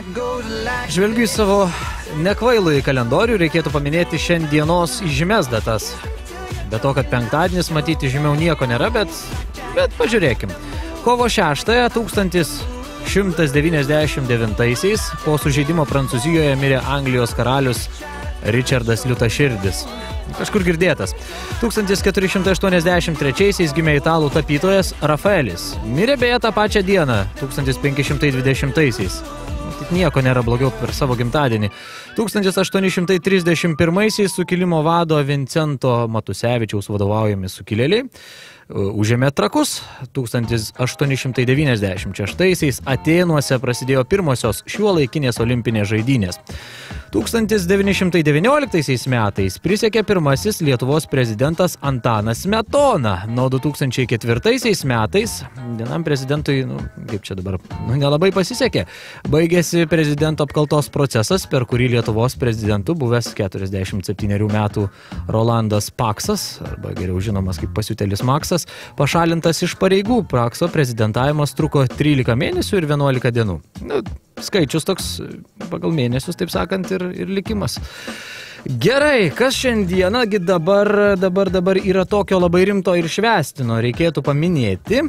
Žvelgiu į savo nekvailųjį kalendorių, reikėtų paminėti šiandienos įžymės datas. Be to, kad penktadienis matyti žymiau nieko nėra, bet pažiūrėkim. Kovo 6-ąją 1199-aisiais po sužeidimo Prancūzijoje mirė Anglijos karalius Richardas Liūtaširdis. Kažkur girdėtas. 1483-aisiais gimė italų tapytojas Rafaelis. Mirė beje tą pačią dieną, 1520-aisiais. Tik nieko nėra blogiau per savo gimtadienį. 1831-aisiais sukilimo vado Vincento Matusevičiaus vadovaujami sukilėliai užėmė Trakus. 1896-aisiais Atėnuose prasidėjo pirmosios šiuolaikinės olimpinės žaidynės. 1919 metais prisiekė pirmasis Lietuvos prezidentas Antanas Smetona. Nuo 2004 metais vienam prezidentui, kaip čia dabar, nelabai pasisekė. Baigėsi prezidento apkaltos procesas, per kurį Lietuvos prezidentu buvęs 47 metų Rolandas Paksas, arba geriau žinomas kaip Pasiutėlis Maksas, pašalintas iš pareigų. Pakso prezidentavimas truko 13 mėnesių ir 11 dienų. Skaičius toks pagal mėnesius, taip sakant, ir likimas. Gerai, kas šiandieną dabar yra tokio labai rimto ir švęstino, reikėtų paminėti.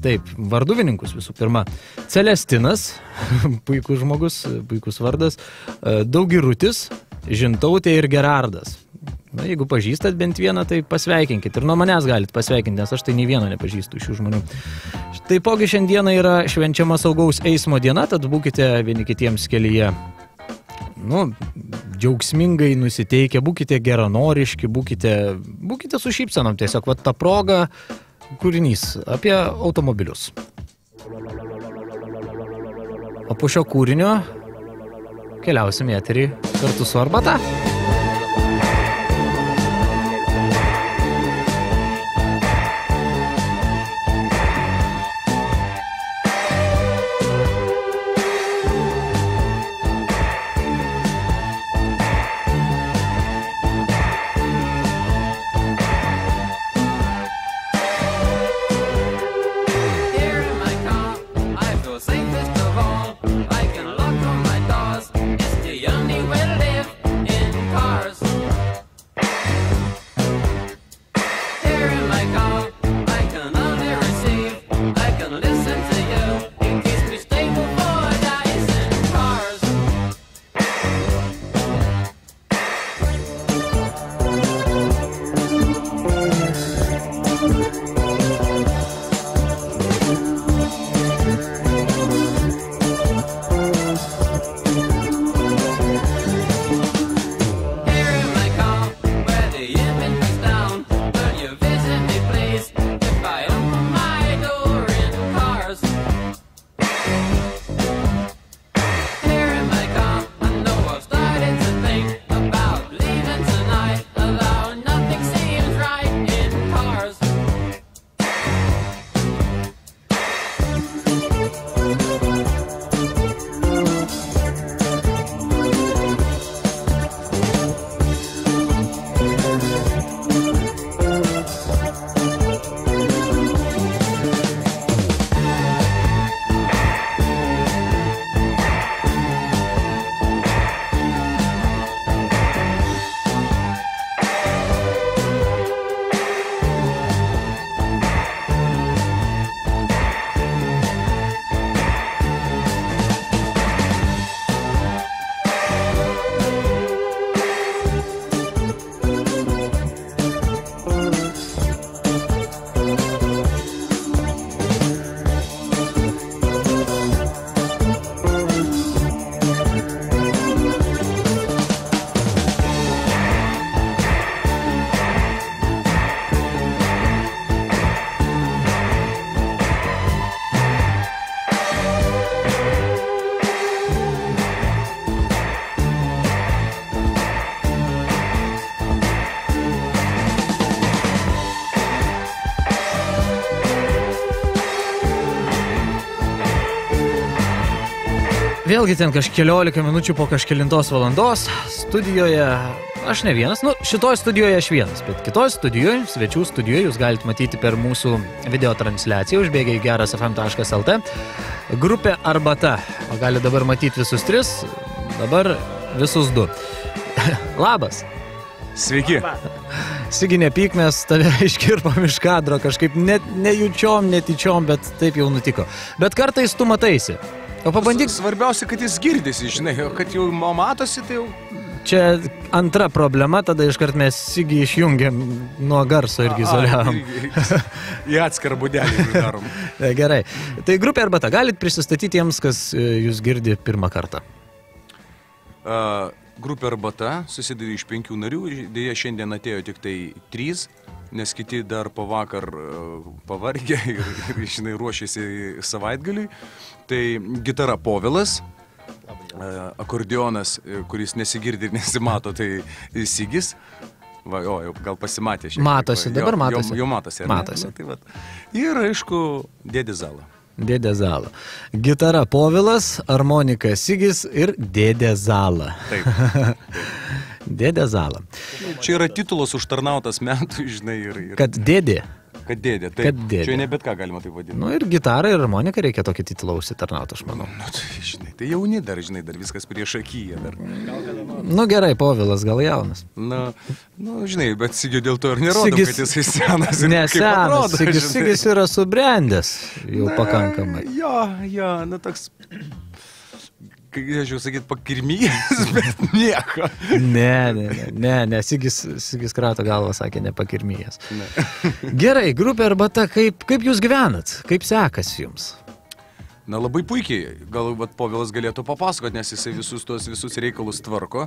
Taip, varduvininkus visų pirma. Celestinas, puikus žmogus, puikus vardas, Daugirutis, Žintautė ir Gerardas. Jeigu pažįstat bent vieną, tai pasveikinkit. Ir nuo manęs galit pasveikinti, nes aš tai nei vieno nepažįstu šių žmonių. Taipogi šiandieną yra švenčiama saugaus eismo diena, tad būkite vieni kitiems kelyje, džiaugsmingai nusiteikę, būkite geranoriški, būkite su šypsenom. Tiesiog ta proga kūrinys apie automobilius. O po šio kūrinio keliausim į eterį kartu su arbata. Safest of all, I can lock all my doors. It's the only way to live in Vėlgi ten kažkeliolika minučių po kažkelintos valandos studijoje, aš ne vienas, šitoj studijoje aš vienas, bet kitoj studijoje, svečių studijoje, jūs galite matyti per mūsų video transliaciją, užbėgę į gerasfm.lt, grupė Arbata, o gali dabar matyti visus 3, dabar visus 2. Labas. Sveiki. Sigi, nepyk, mes tave iškirpam iš kadro, kažkaip nejučiom, netyčiom, bet taip jau nutiko. Bet kartais tu mataisi. O pabandyk... Svarbiausia, kad jis girdisi, žinai, o kad jau matosi, tai jau... Čia antra problema, tada iškart mes Sigi išjungiam nuo garso irgi izoliavom. Į atskirą budelį darom. Gerai. Tai grupė Arbata, galit prisistatyti jiems, kas jūs girdi pirmą kartą? Grupė Arbata susideda iš 5 narių, dėja šiandien atėjo tik tai 3, nes kiti dar po vakar pavargė ir žinai, ruošėsi savaitgaliui. Tai gitara Povilas, akordeonas, kuris nesigirdi ir nesimato, tai Sigis. Va, jau gal pasimatė šiek tiek. Matosi, dabar matosi. Jau matosi. Matosi. Tai vat. Ir, aišku, Dėdė Zala. Dėdė Zala. Gitara Povilas, armonika Sigis ir Dėdė Zala. Taip. Dėdė Zala. Čia yra titulas užtarnautas metų, žinai, ir... Kad dėdė. Kad dėdė, taip. Kad dėdė. Čia ne bet ką galima taip vadinti. Ir gitarą, ir armoniką reikia tokį titulą užsitarnauti, aš manau. Tai, žinai, tai jauni dar, žinai, dar viskas prieš akiją dar. Gerai, Povilas gal jaunas. Žinai, bet Sigio dėl to ir nerodom, kad jisai senas. Ne senas, Sigis yra subrendęs jau pakankamai. Jo, toks... Aš jau sakyt, pakirmijas, bet nieko. Ne, Sigis krato galvą sakė, nepakirmijas. Gerai, grupė Arbata, kaip jūs gyvenat? Kaip sekasi jums? Labai puikiai. Gal Povilas galėtų papasakoti, nes jisai visus reikalus tvarko.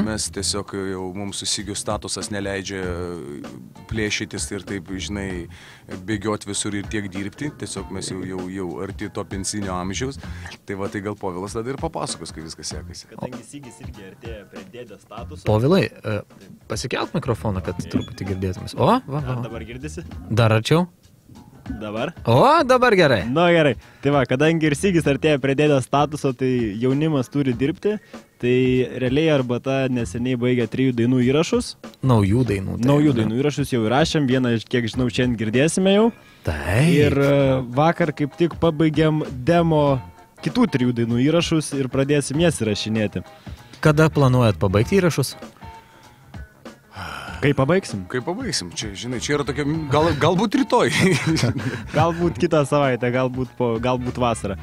Mes tiesiog jau mums su Sigiu statusas neleidžia plėšytis ir taip, žinai, bėgioti visur ir tiek dirbti. Tiesiog mes jau arti to pensinio amžiaus. Tai gal Povilas tada ir papasakos, kaip viskas sekasi. Kadangi Sigis irgi artėja prie dėdės statuso. Povilai, pasikelk mikrofoną, kad truputį girdėtumės. O, va. Dabar girdisi? Dar arčiau? Dabar? O, dabar gerai. Gerai. Tai va, kadangi ir Sigis artėja prie dėdės statuso, tai jaunimas turi dirbti. Tai realiai Arbata neseniai baigė 3 dainų įrašus. Naujų dainų. Naujų dainų įrašus jau įrašėm, vieną, kiek žinau, šiandien girdėsime jau. Taip. Ir vakar kaip tik pabaigėm demo kitų 3 dainų įrašus ir pradėsim jas įrašinėti. Kada planuojat pabaigti įrašus? Kai pabaigsim? Kai pabaigsim. Čia, žinai, čia yra tokia, galbūt rytoj. Galbūt kitą savaitę, galbūt vasarą.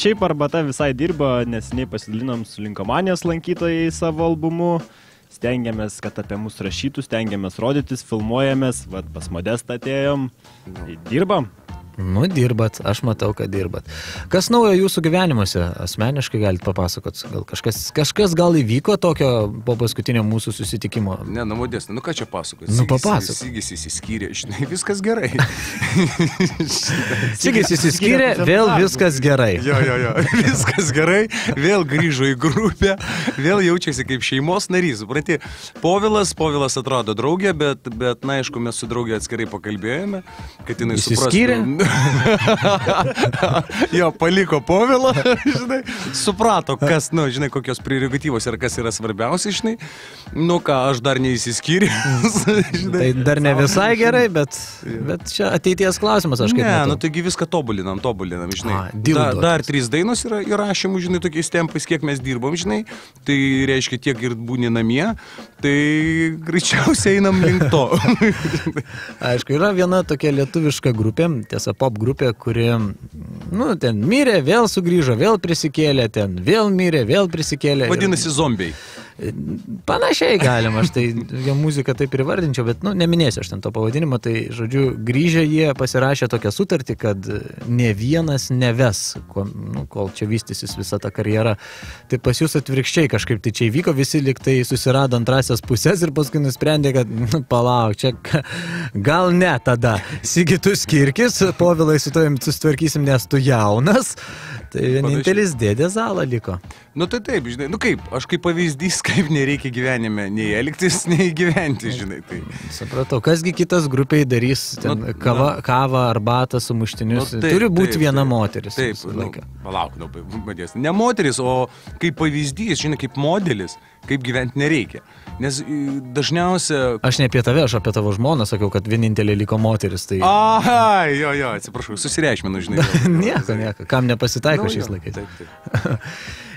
Šiaip Arbata visai dirba, neseniai pasidalinom su Linkomanijos lankytojai savo albumu. Stengiamės, kad apie mus rašytų, stengiamės rodytis, filmuojamės, pas Modestą atėjom, dirbam. Dirbat, aš matau, kad dirbat. Kas naujo jūsų gyvenimuose asmeniškai galite papasakot? Gal kažkas gal įvyko tokio po paskutinio mūsų susitikimo? Ne, Modesta, ką čia pasakot? Papasakot. Sigis įsiskyrė, žinai, viskas gerai. Sigis įsiskyrė, vėl viskas gerai. Jo, viskas gerai, vėl grįžo į grupę, vėl jaučiasi kaip šeimos narys. Suprati, Povilas atrado draugę, bet na, aišku, mes su draugė atskirai pakalbėjome, kad jinai suprastų. Jo, paliko Povilą, žinai, suprato, kas, žinai, kokios prerogatyvos ir kas yra svarbiausia, žinai. Aš dar neįsiskyriu. Tai dar ne visai gerai, bet čia ateities klausimas, aš kaip matau. Taigi viską tobulinam, žinai. Dar 3 dainos yra įrašymų, žinai, tokiais tempais, kiek mes dirbom, žinai. Tai reiškia tiek ir būni namie, tai greičiausiai einam link to. Aišku, yra viena tokia lietuviška grupė, tiesa pop grupė, kuri, ten mirė, vėl sugrįžo, vėl prisikėlė, ten vėl mirė, vėl prisikėlė. Vadinasi zombiai. Panašiai galima, aš tai jo muziką taip ir vardinčiau, bet, neminėsiu aš ten to pavadinimo, tai, žodžiu, grįžę jie pasirašė tokią sutartį, kad ne vienas neves, kol čia vystysis visa ta karjera. Tai pas jūs atvirkščiai kažkaip tai čia įvyko, visi liktai susirado antrasias pusės ir paskui nusprendė, kad, palauk, čia gal ne tada. Sigi, tu skirkis, Povilai, su tavim susitvarkysim, nes tu jaunas. Tai vienintelis dėdė Zala liko. Nu tai taip, žinai, nu kaip, aš kaip pavyzdys, kaip nereikia gyvenime nei elgtis, nei gyventi, žinai. Tai. Supratau, kasgi kitas grupiai darys ten kavą, arbatą, sumuštinius. Nu, taip, turi būti taip, viena taip. moteris. Taip, palauk, madės. Ne moteris, o kaip pavyzdys, žinai, kaip modelis, kaip gyventi nereikia. Nes dažniausia... Aš ne apie tave, aš apie tavo žmoną sakiau, kad vienintelė liko moteris. Tai... Aha, jo, atsiprašau, susireikšminu, žinai. Nieko, kam nepasitaiko šiais laikais. Taip.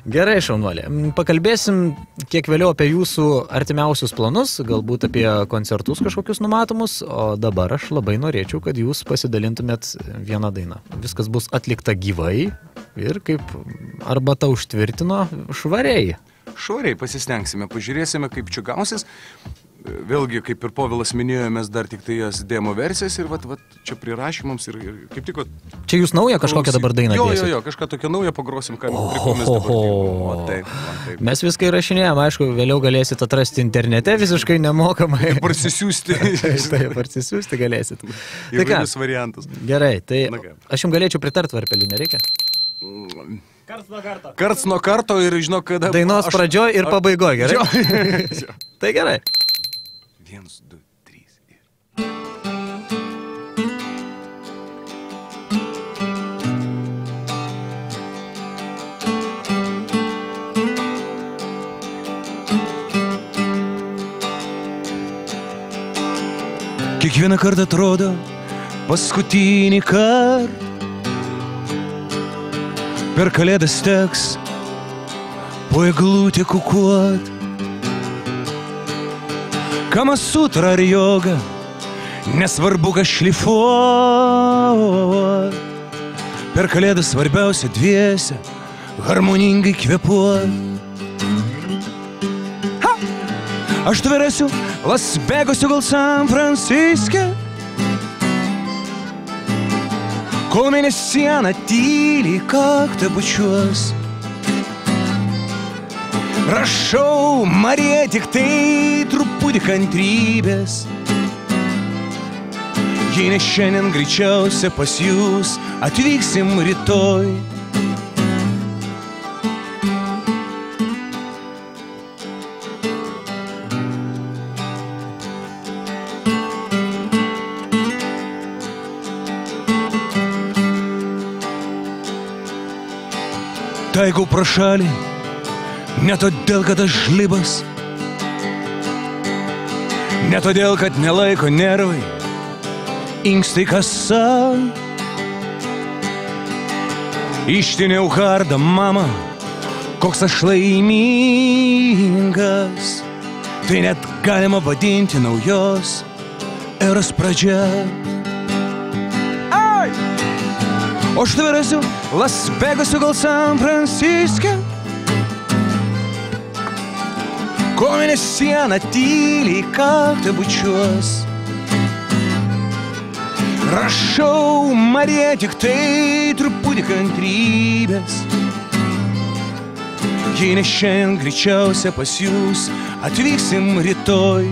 Gerai, šaunuolė. Pakalbėsim kiek vėliau apie jūsų artimiausius planus, galbūt apie koncertus kažkokius numatomus, o dabar aš labai norėčiau, kad jūs pasidalintumėt vieną dainą. Viskas bus atlikta gyvai ir kaip arbata užtvirtino švariai. Švariai pasistengsime, pažiūrėsime, kaip čia gausis. Vėlgi, kaip ir Povilas minėjo, mes dar tik tai jas demo versijas ir vat čia prirašymams ir kaip tik... Čia jūs naują kažkokią dabar dainą dėsit? Jo, kažką tokią naują pagrosim, ką mes dabar taip. Mes viską įrašinėjom, aišku, vėliau galėsit atrasti internete visiškai nemokamai. Ir parsisiųsti. Taip, parsisiųsti galėsit. Įvairius variantus. Gerai, tai aš jums galėčiau pritart varpelių, nereikia? Karts nuo karto ir žinok, kada... Dainos pradžioj ir pabaigoj, gerai? Tai gerai. 1, 2, 3 ir... Kiekvieną kartą atrodo paskutinį kartą. Per kalėdas teks po eglutę kukuot. Kamasutra ar joga, nesvarbu, ką šlifuot. Per kalėdas svarbiausia dviese harmoningai kvėpuot. Aš tverėsiu Las Vegasiu, gal San Franciske, kol mėnesiena tyliai kaktą bučiuos. Rašau, Marija, tik tai truputį kantrybės. Jei ne šiandien, greičiausia pas jūs atvyksim rytoj. Taigau pro šalį, ne todėl, kad aš žlibas, ne todėl, kad nelaiko nervai, inkstai kasa. Ištiniau hardą, mama, koks aš laimingas. Tai net galima vadinti naujos eros pradžia. O aš tverėsiu Las Vegasiu, gal San Franciske, kol mėnesiena tyliai kaktą bučiuos. Rašau, Marija, tik tai truputį kantrybės. Jei ne šiandien, greičiausia pas jūs atvyksim rytoj.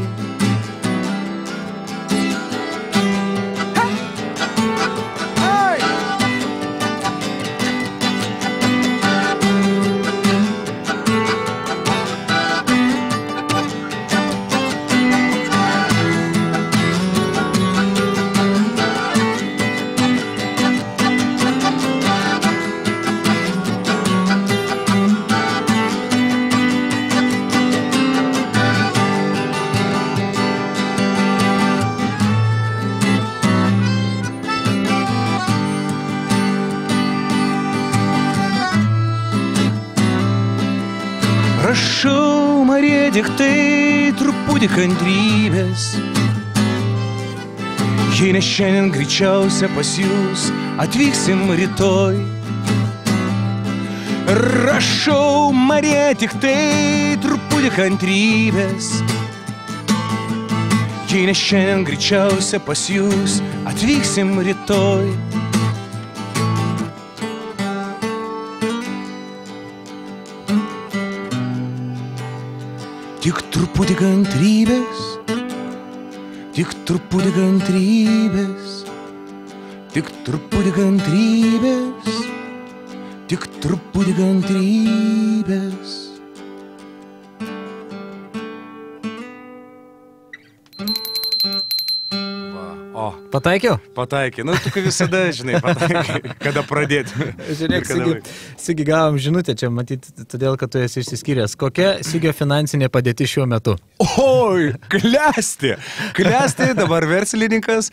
Prašau, Marija, tik tai truputį kantrybės. Jei ne šiandien, greičiausia pas jūs atvyksim rytoj. Rašau, Marija, tik tai truputį kantrybės. Jei ne šiandien, greičiausia pas jūs atvyksim rytoj. Tik truputį kantrybės, tik truputį kantrybės, tik truputį kantrybės, tik truputį kantrybės. Pataikiau? Pataikė. Nu, tu kaip visada, žinai, pataikai, kada pradėti. Žiūrėk, Sigi, gavom žinutę čia, matyti, todėl, kad tu esi išsiskyręs. Kokia Sigio finansinė padėti šiuo metu? Oi, klesti. Klesti, dabar verslininkas.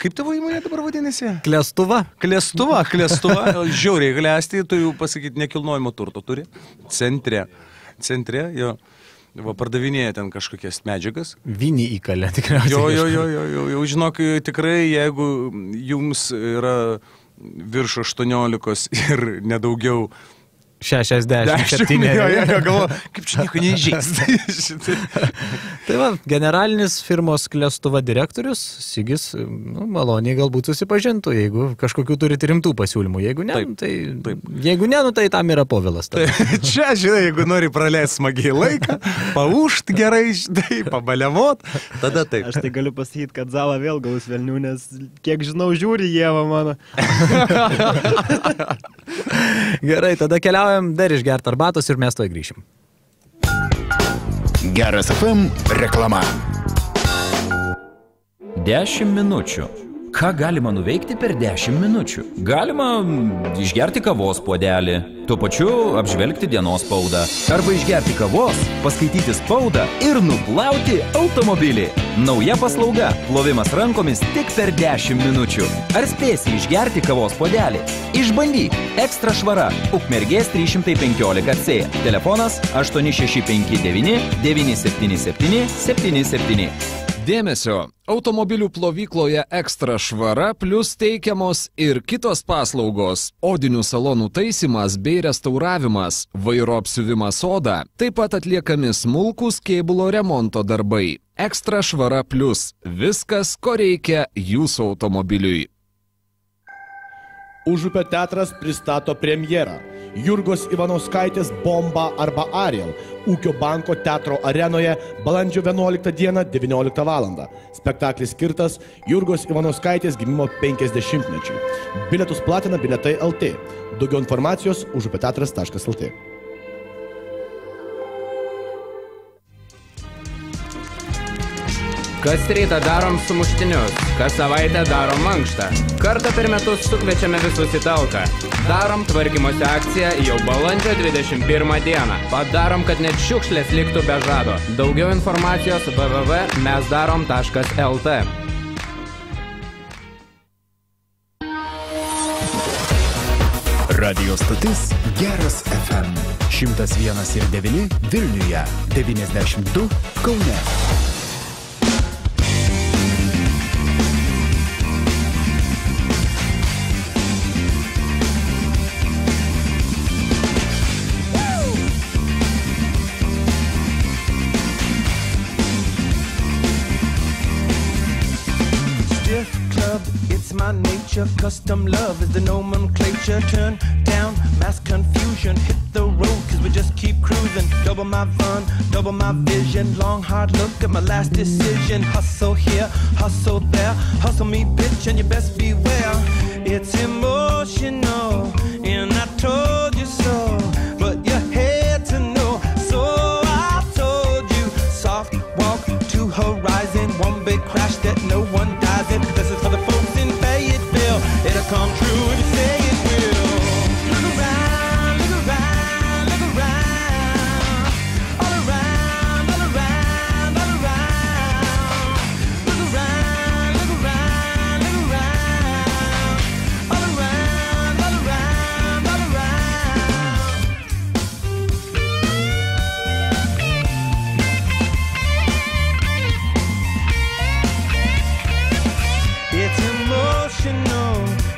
Kaip tavo įmonė dabar vadinasi? Klestuva? Klestuva. Žiauriai klesti, tu jau pasakyti, nekilnojimo turto turi. Centre, jo. Va, pardavinėja ten kažkokias medžiagas. Vinį įkalė, tikriausiai. Jo, žinok, tikrai, jeigu jums yra virš 18 ir nedaugiau 67. Galvo, kaip čia nieko neįžeis. Tai va, generalinis firmos Klestuva direktorius, Sigis, maloniai galbūt susipažintų, jeigu kažkokių turite rimtų pasiūlymų. Jeigu ne, tai tam yra Povilas. Čia, žinai, jeigu nori praleisti smagiai laiką, paušt gerai, žinai, pabaliavot, tada taip. Aš tai galiu pasakyti, kad Zala vėl gaus velnių, nes kiek žinau, žiūri Ieva mano. Gerai, tada keliaujam dar išgerti arbatos ir mes to grįšim. Geras FM reklama. 10 minučių. Ką galima nuveikti per 10 minučių? Galima išgerti kavos puodelį, tuo pačiu apžvelgti dienos spaudą. Arba išgerti kavos, paskaityti spaudą ir nuplauti automobilį. Nauja paslauga – plovimas rankomis tik per 10 minučių. Ar spėsi išgerti kavos puodelį? Išbandyk! Ekstra švara. Ukmergės 315C. Telefonas 8659 977 77. Dėmesio, automobilių plovykloje Ekstra švara plus teikiamos ir kitos paslaugos, odinių salonų taisymas bei restauravimas, vairo apsiuvimas oda, taip pat atliekami smulkūs kėbulo remonto darbai. Ekstra švara plus – viskas, ko reikia jūsų automobiliui. Užupio teatras pristato premjerą. Jurgos Ivanauskaitės Bomba arba Ariel Ūkio banko teatro arenoje balandžio 11 dieną 19 val. Spektaklis skirtas Jurgos Ivanauskaitės gimimo 50-mečiui. Bilietus platina Bilietai LT. Daugiau informacijos užupioteatras.lt. Kas rytą darom sumuštinius, kas savaitę darom mankštą. Kartą per metus sukviečiame visus į talką. Darom tvarkymosi akciją jau balandžio 21 dieną. Padarom, kad net šiukšlės liktų be žado. Daugiau informacijos www.mesdarom.lt. Radio stotis Geras FM. 101,9 Vilniuje, 92 Kaune. My nature, custom love is the nomenclature. Turn down mass confusion, hit the road cause we just keep cruising. Double my fun, double my vision. Long hard look at my last decision. Hustle here, hustle there. Hustle me bitch and you best beware. It's emotional and I told you so, but you had to know. So I told you, soft walk to horizon. One big crash that no one dies in. This is for the folks in Fayetteville. It'll come true if you say it will. Look around, look around, look around. All around, all around, all around. Look around, look around, look around. All around, all around, all around. It's emotional,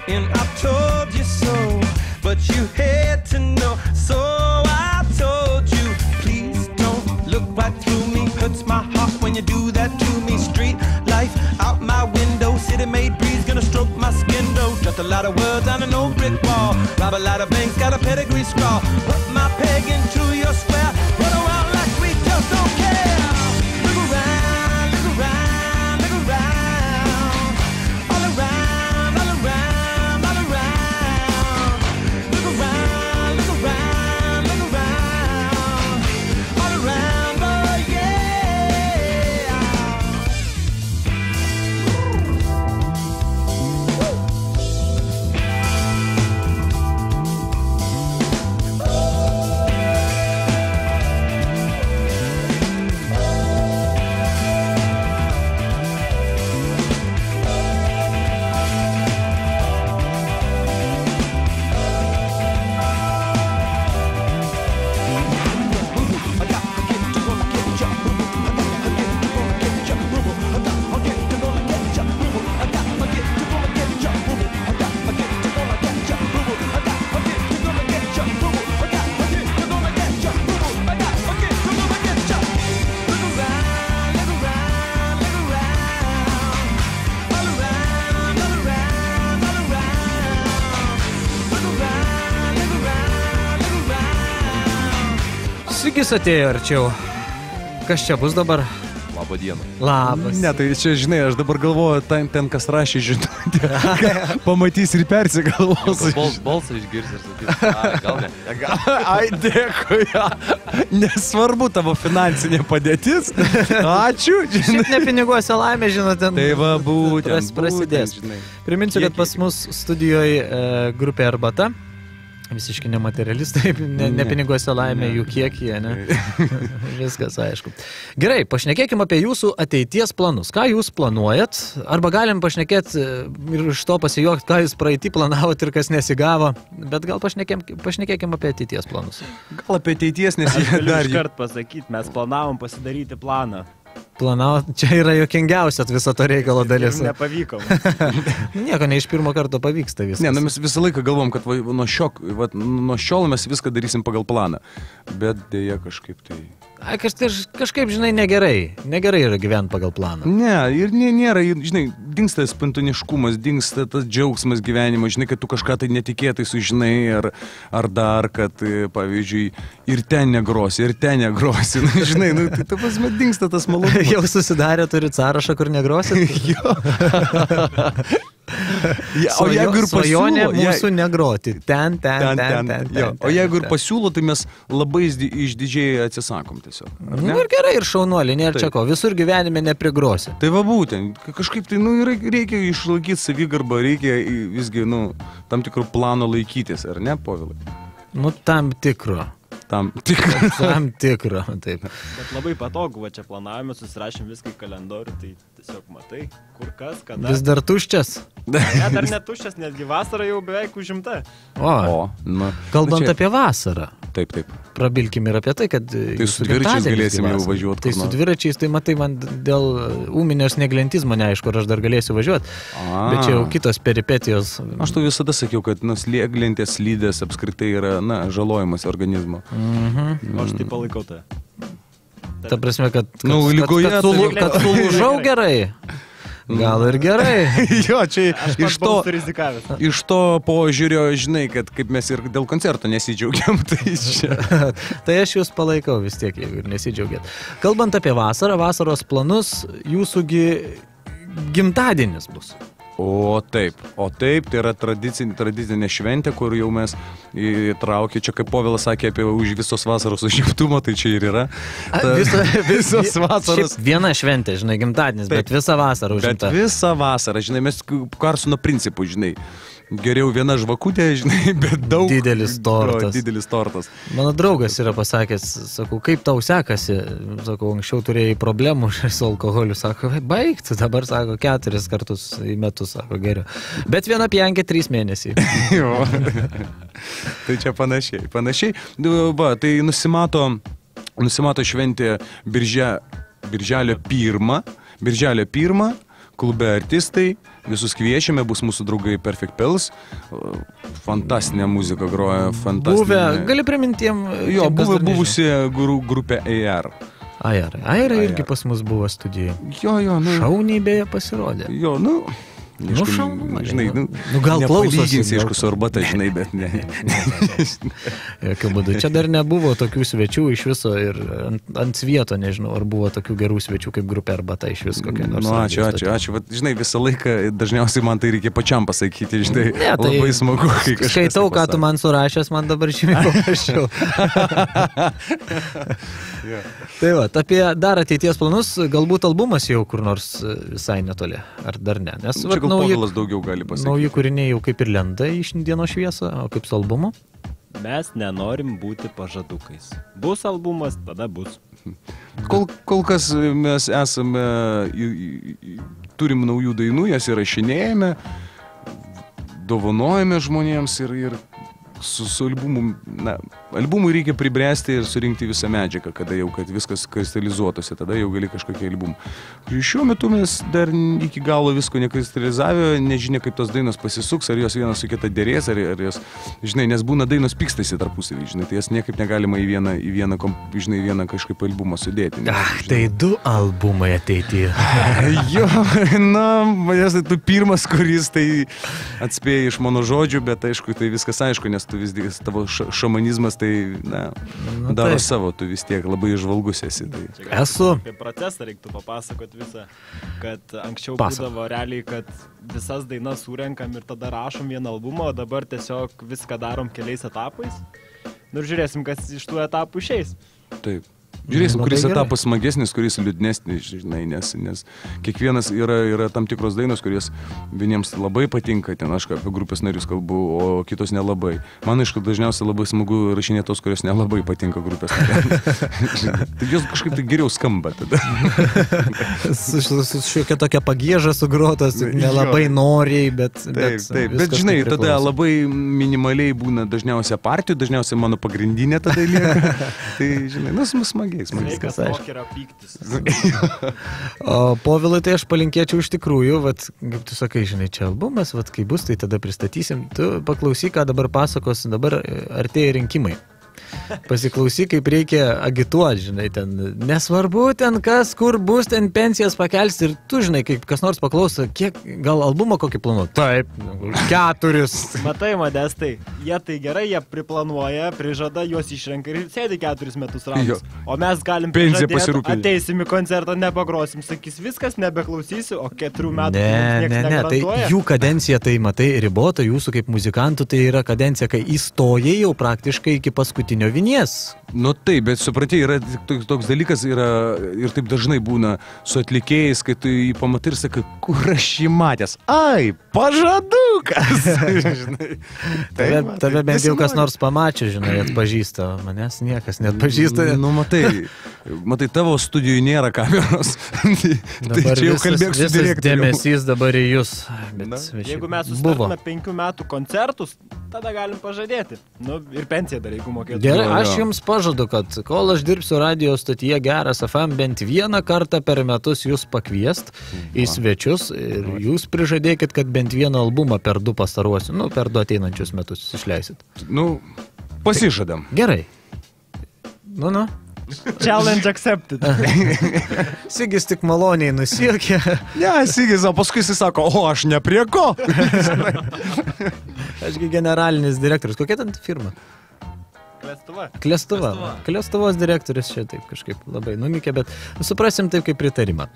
and I told you so, but you had to know, so I told you, please don't look right through me, hurts my heart when you do that to me. Street life out my window, city-made breeze gonna stroke my skin though. Just a lot of words on an old brick wall, rob a lot of banks, got a pedigree scrawl, put my peg into your square, run around like we just don't care. Look around, look around, look around. All around, all around, all around. Look around. Jurgis atėjo arčiau. Kas čia bus dabar? Labą dieną. Labas. Ne, tai čia, žinai, aš dabar galvoju, ten kas rašė, žinai, pamatys ir persigalvos. Balsą išgirs ir sakys, gal ne. Ai, dėkui. Nesvarbu tavo finansinė padėtis. Ačiū. Šiaip ne piniguose laimė, žinote. Tai va, būtent. Prasidės. Priminsiu, kad pas mus studijoje grupė Arbata. Visiškai nematerialistai, ne piniguose laimė, jų kiekyje, ne? Viskas aišku. Gerai, pašnekėkim apie jūsų ateities planus. Ką jūs planuojat? Arba galim pašnekėti ir iš to pasijuokti, ką jūs praeitį planavot ir kas nesigavo. Bet gal pašnekėkim apie ateities planus. Gal apie ateities, nes Aš galiu iškart pasakyti, mes planavom pasidaryti planą. Planavo, čia yra juokingiausia viso to reikalo dalis. Ir nepavyko. Nieko, ne iš pirmo karto pavyksta viskas. Ne, mes visą laiką galvom, kad nuo šiol mes viską darysim pagal planą. Bet dėja kažkaip tai... Kažkaip, žinai, negerai. Negerai yra gyventi pagal planą. Ne, ir nėra, žinai, dingsta spontaniškumas, dingsta tas džiaugsmas gyvenimo, žinai, kad tu kažką tai netikėtai sužinai, ar dar, kad, pavyzdžiui, ir ten negrosi, žinai, tai pasme dingsta tas malonumas. Jau susidarė, turit sąrašą, kur negrosit? Jo. O jeigu ir svajonė mūsų negroti. Ten. O jeigu ir pasiūlo, tai mes labai išdidžiai atsisakom tiesiog. Nu ir gerai, ir šaunuolį, nėra čia ko. Visur gyvenime neprigrosi. Tai va būtent, kažkaip tai, reikia išlaikyti savigarbą, reikia visgi, tam tikrų plano laikytis, ar ne, Povilai? Tam tikro. Tam tikro, taip. Bet labai patogu, va čia planavome, susirašėm viską į kalendorių, tai tiesiog matai, kur kas, kada. Vis dar tuščias? Ne, dar netuščias, netgi vasara jau beveik užimta. Kalbant apie vasarą. Taip. Prabilkim ir apie tai, kad... Tai su dviračiais galėsim jau važiuoti. Tai su dviračiais, tai matai, man dėl ūminio snieglentizmo neaišku, ar aš dar galėsiu važiuoti. Bet čia jau kitos peripetijos. Aš tu visada sakiau, kad snieglentės slidės apskritai yra, žalojimas organizmo. Aš tai palaikau tai. Ta prasme, kad sulūžau gerai. Gal ir gerai. Jo, čia iš to požiūrio, žinai, kad kaip mes ir dėl koncerto nesidžiaugiam, tai čia. Tai aš jūs palaikau vis tiek, jeigu ir nesidžiaugiat. Kalbant apie vasarą, vasaros planus, jūsųgi gimtadienis bus. O taip, tai yra tradicinė šventė, kur jau mes įtraukė, čia kaip Povilas sakė apie už visos vasaros užimtumą, tai čia ir yra. Visos vasaros. Šiaip viena šventė, žinai, gimtadienis, bet visą vasarą užimta. Bet visą vasarą, žinai, mes Karsono principų, žinai. Geriau viena žvakutė, žinai, bet daug. Didelis tortas. Mano draugas yra pasakęs, sakau, kaip tau sekasi, sakau, anksčiau turėjai problemų su alkoholiu, sako, baigti, dabar, sako, 4 kartus į metus, sako, geriau. Bet viena pjankė 3 mėnesiai. Jo, tai čia panašiai. Va, tai nusimato šventė Birželio 1, klube artistai, visus kviečiame, bus mūsų draugai Perfect Pills, fantastinė muzika groja, fantastinė. Gali primintiem? Jo, buvusi grupė AR. AR irgi pas mus buvo studijoje. Jo. Šauniai beje pasirodė. Jo, šaunu, žinai, gal klausosi. Aišku, su arbata, žinai, bet ne. Jokiu būdu. Čia dar nebuvo tokių svečių iš viso ir ant svieto, nežinau, ar buvo tokių gerų svečių kaip grupė Arbata iš vis kokia nors. Ačiū. Vat, žinai, visą laiką dažniausiai man tai reikia pačiam pasakyti, žinai, labai smagu, kai kažkas. Skaitau, ką tu man surašęs, man dabar žymiai paprasčiau. Tai va, apie dar ateities planus, galbūt albumas jau kur nors visai netoli, ar dar ne? Nes čia gal Povilas daugiau gali pasakyti. Nauji kūriniai jau kaip ir lenda iš dienos šviesą, o kaip su albumu? Mes nenorim būti pažadukais. Bus albumas, tada bus. Kol kas mes esame, turim naujų dainų, jas įrašinėjame, dovanojame žmonėms ir su albumu, albumui reikia pribręsti ir surinkti visą medžiagą, kada jau, kad viskas kristalizuotųsi, tada jau gali kažkokį albumą. Šiuo metu mes dar iki galo visko nekristalizavę, nežinia, kaip tos dainos pasisuks, ar jos vienas su kita dėrės, ar jos, žinai, nes būna dainos pykstasi tarpusavį, žinai, tai jas niekaip negalima į vieną kažkaip albumą sudėti. Tai 2 albumai ateityje. Jo, manęs tai tu pirmas, kuris tai atspėja iš mano žodžių, bet aišku, tai viskas aišku, nes tu vis tiek, tavo šamanizmas, tai, daro savo, tu vis tiek labai išvalgus esi. Tai. Esu. Apie procesą reiktų papasakoti visą, kad anksčiau būdavo realiai, kad visas dainas surenkam ir tada rašom vieną albumą, o dabar tiesiog viską darom keliais etapais. Nu ir žiūrėsim, kas iš tų etapų išeis. Taip. Žiūrėsim, kuris etapas smagesnis, kuris liūdnesnis, žinai, nes kiekvienas yra tam tikros dainos, kurios vieniems labai patinka, ten aš apie grupės narius kalbu, o kitos nelabai. Man, aišku, dažniausiai labai smagu rašinėti tos, kurios nelabai patinka grupės narius. Tai jos kažkaip tai geriau skamba tada. Su šiokia tokia pagieža sugrotas, nelabai noriai, bet... Taip, bet žinai, tada labai minimaliai būna dažniausiai partijų, dažniausiai mano pagrindinė tada lieka. Tai, žinai, smagiai. Sveikas pokerio pyktis. O Povilai, tai aš palinkėčiau iš tikrųjų, vat, kaip tu sakai, žinai, čia albumas, vat, kai bus, tai tada pristatysim. Tu paklausyk, ką dabar pasakos, dabar artėja rinkimai. Pasiklausyk, kaip reikia agituoti, žinai, ten nesvarbu ten kas, kur bus, ten pensijas pakels ir tu, žinai, kaip kas nors paklauso, kiek, gal albumą kokį planuot? Taip, 4. Matai, Modestai, jie tai gerai, jie priplanuoja, prižada, juos išrenka ir sėdi 4 metus ramus. O mes galim prižadėti, ateisim į koncertą, nepagrosim, sakys viskas, nebeklausysiu, o 4 metų ne, tai jų kadencija, tai matai, ribota, jūsų kaip muzikantų, tai yra kadencija, kai įstojai jau praktiškai iki paskutinio vinies. Nu taip, bet supratai, yra toks dalykas yra ir taip dažnai būna su atlikėjais, kai tu jį pamatai ir sakai, kur aš jį matęs? Ai, pažadukas! Tave bent jau kas nors pamačia, žinai, atpažįsta, manęs niekas neatpažįsta. Nu matai, tavo studijų nėra kameros. Dabar visas dėmesys dabar į jūs. Jeigu mes sustartume 5 metų koncertus, tada galim pažadėti. Nu ir pensiją dar, jeigu mokėtų. Gerai, aš jums pažadu, kad kol aš dirbsiu radio stotyje Geras FM, bent vieną kartą per metus jūs pakviest į svečius ir jūs prižadėkit, kad bent vieną albumą per 2 pastaruosius, per 2 ateinančius metus išleisit. Pasižadam. Gerai. Challenge accepted. Sigis tik maloniai nusijuokė. Ne, Sigis, o paskui jis sako, o aš ne prie ko. Ašgi generalinis direktorius. Kokia ten firma? Klestuva. Klestuvos direktorius čia taip kažkaip labai numikė, bet suprasim taip kaip pritarimą.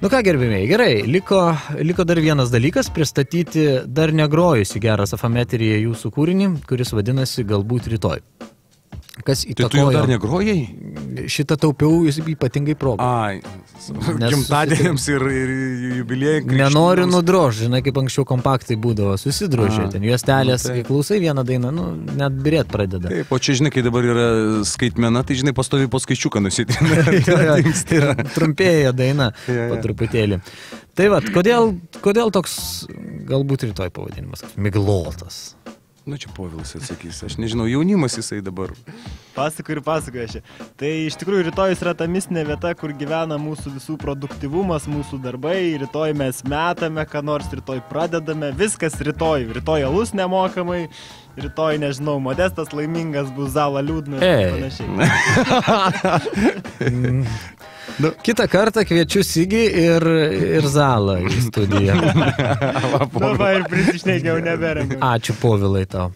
Nu ką, gerbėmiai, gerai, liko dar vienas dalykas, pristatyti dar negrojusį Geras FM eteryje jūsų kūrinį, kuris vadinasi Galbūt rytoj. Kas įtakojo... Tai tu jau dar negrojai? Šitą taupiau ypatingai progą. Gimtadieniams ir jubiliejai. Nenoriu nudrožti, žinai, kaip anksčiau kompaktai būdavo, susidrožė, ten juostelės, kai klausai vieną dainą, net birėt pradeda. Taip, o čia, žinai, kai dabar yra skaitmena, tai, žinai, pastovi po skaičiuką nusitina. Tai trumpėja daina po truputėlį. Tai vat, kodėl toks galbūt rytoj pavadinimas? Miglotas. Nu, čia Povilas atsakys. Aš nežinau, jaunimas jisai dabar. Pasakoju aš. Tai iš tikrųjų rytojus yra ta mistinė vieta, kur gyvena mūsų visų produktyvumas, mūsų darbai. Rytoj mes metame, ką nors rytoj pradedame. Viskas rytoj. Rytoj alus nemokamai. Rytoj, nežinau, Modestas laimingas bus, Zala liūdnas ir panašiai. Kitą kartą kviečiu Sigį ir Zalą į studiją. Va, ir prisišnekėjau, neberengiau. Ačiū, Povilai, tau.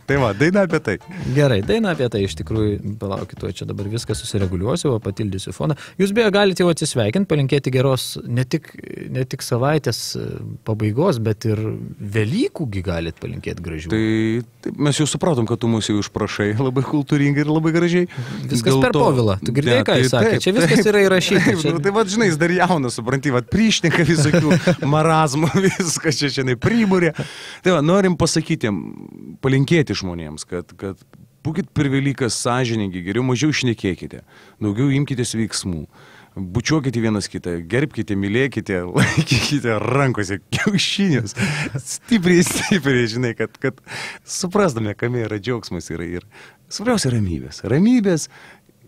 Tai va, daina apie tai. Gerai, daina apie tai, iš tikrųjų, palaukit, čia dabar viską susireguliuosiu, o patildysiu foną. Jūs beje galite jau atsisveikinti, palinkėti geros ne tik savaitės pabaigos, bet ir Velykųgi galite palinkėti gražių. Tai mes jau supratom, kad tu mūsų jau išprašai labai kultūringai ir labai gražiai. Viskas per Povilą. Tu girdėjai, ką jis sakė? Čia viskas yra įrašyta. Tai vad, žinai, jis dar jaunas, supranti, prišneka visokių marazmų, viskas čia šiandien primūrė. Tai va, norim pasakyti, palinkėti žmonėms, kad būkit per Velykas sąžiningi, geriau mažiau šnekėkite, daugiau imkitės veiksmų, bučiuokite vienas kitą, gerbkite, mylėkite, laikykite rankose kiaušinius, stipriai, žinai, kad suprasdame, kame yra džiaugsmas ir svarbiausia ramybės,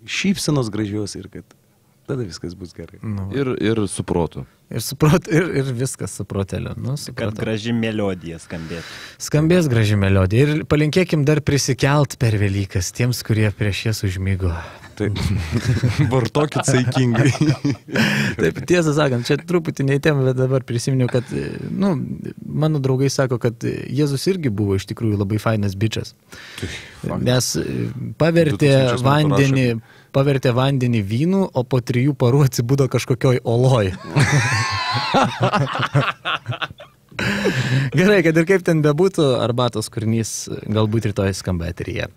šypsenos gražios ir kad tada viskas bus gerai. Ir su protu. Ir viskas su proteliu. Kad graži melodija skambėtų. Skambės graži melodija. Ir palinkėkim dar prisikelt per Velykas tiems, kurie prieš jas užmygo. Taip. Vartokit saikingai. Taip, tiesą sakant, čia truputį neįtėm, bet dabar prisiminiau, kad, mano draugai sako, kad Jėzus irgi buvo iš tikrųjų labai fainas bičas. Nes pavertė vandenį vynu, o po 3 parų atsibudo kažkokioj oloj. Gerai, kad ir kaip ten bebūtų, arbatos kūrinys galbūt rytoj skamba eteryje.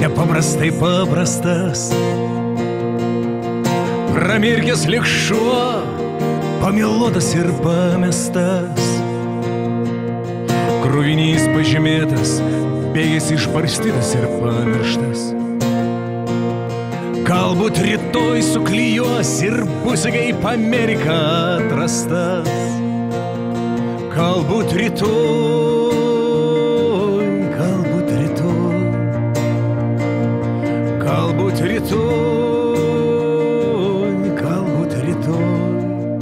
Nepaprastai paprastas, pramirkęs lyg šuo, pamylotas ir pamestas, kruviniais pažymėtas, bėgės išbarstytas ir pamirštas. Galbūt rytoj suklijuos ir bus kaip Amerika atrastas. Galbūt rytoj. Galbūt rytoj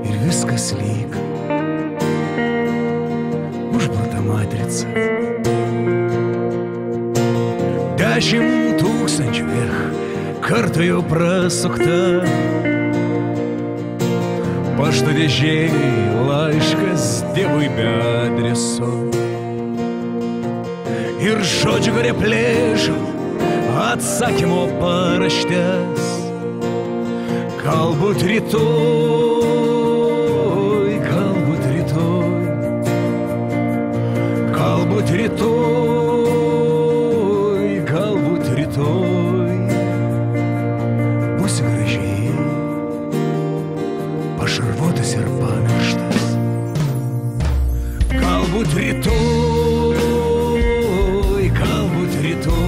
ir viskas lyg užburta matrica. 10 000 kartų jau prasukta, pašto dėžėj laiškas Dievui be adreso ir žodžių, kurie plėšo atsakymo paraštės. Galbūt rytoj, galbūt rytoj, galbūt rytoj, galbūt rytoj būsi gražiai pašarvotas ir pamirštas. Galbūt rytoj, galbūt rytoj,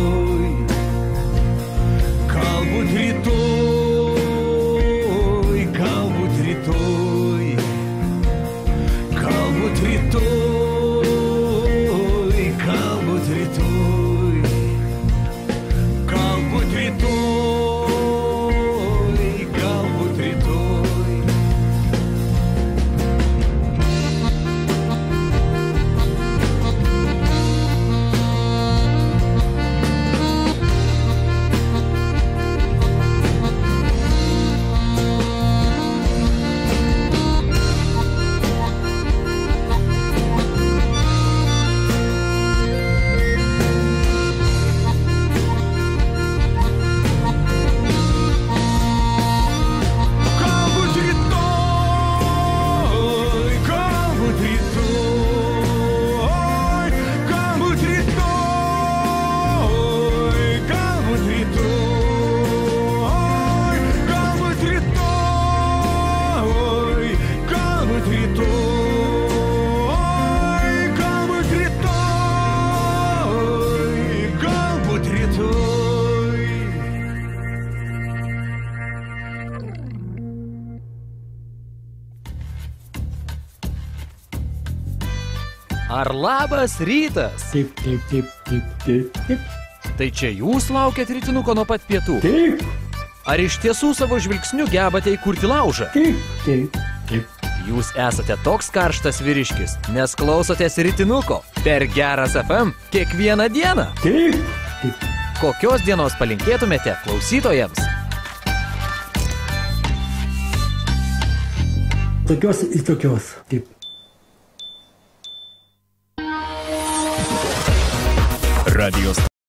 Ar labas rytas? Taip. Tai čia jūs laukiat rytinuko nuo pat pietų? Taip. Ar iš tiesų savo žvilgsniu gebate įkurti laužą? Taip. Jūs esate toks karštas vyriškis, nes klausotės rytinuko per Geras FM kiekvieną dieną? Taip. Kokios dienos palinkėtumėte klausytojams? Tokios ir tokios. Taip. Radijos